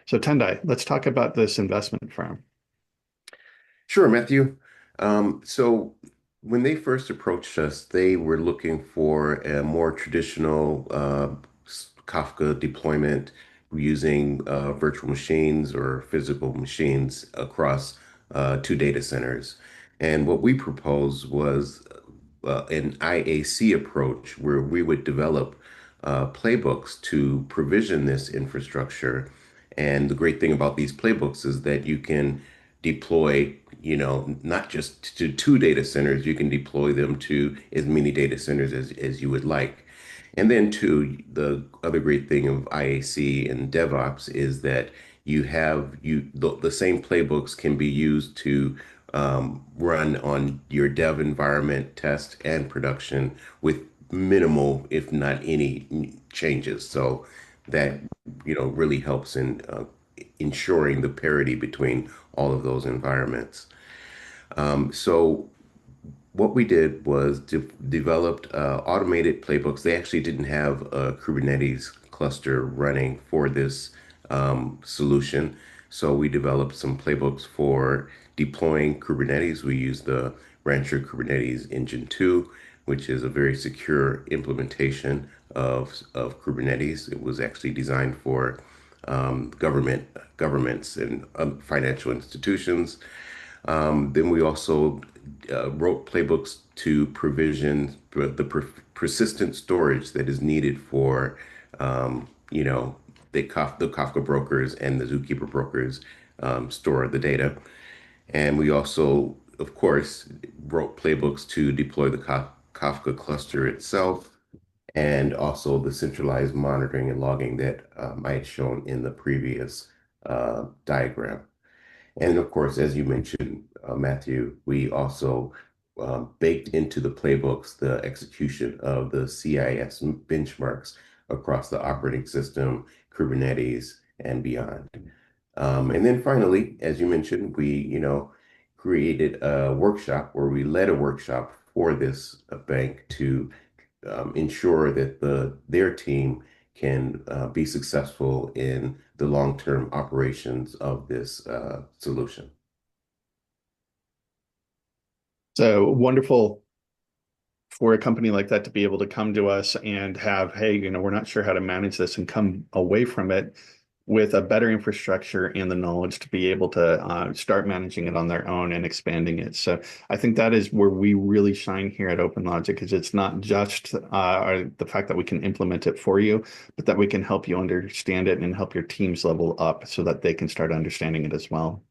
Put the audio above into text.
So Tendai, let's talk about this investment firm. Sure, Matthew. So when they first approached us, they were looking for a more traditional Kafka deployment using virtual machines or physical machines across two data centers. And what we proposed was an IAC approach where we would develop playbooks to provision this infrastructure. And the great thing about these playbooks is that you can deploy, not just to two data centers, you can deploy them to as many data centers as you would like. And then too, the other great thing of IAC and DevOps is that the same playbooks can be used to run on your dev environment, test and production with minimal, if not any, changes. So that really helps in ensuring the parity between all of those environments. So what we did was developed automated playbooks. They actually didn't have a Kubernetes cluster running for this solution. So we developed some playbooks for deploying Kubernetes. We used the Rancher Kubernetes Engine 2, which is a very secure implementation of Kubernetes. It was actually designed for governments and financial institutions. Then we also wrote playbooks to provision persistent storage that is needed for, the Kafka brokers and the Zookeeper brokers store the data. And we also, of course, wrote playbooks to deploy the Kafka cluster itself and also the centralized monitoring and logging that I had shown in the previous diagram. And of course, as you mentioned, Matthew, we also baked into the playbooks the execution of the CIS benchmarks across the operating system, Kubernetes, and beyond. And then finally, as you mentioned, we, created a workshop where we led a workshop for this bank to ensure that their team can be successful in the long-term operations of this solution. So wonderful for a company like that to be able to come to us and have, hey, we're not sure how to manage this and come away from it with a better infrastructure and the knowledge to be able to start managing it on their own and expanding it. So I think that is where we really shine here at OpenLogic, because it's not just the fact that we can implement it for you, but that we can help you understand it and help your teams level up so that they can start understanding it as well.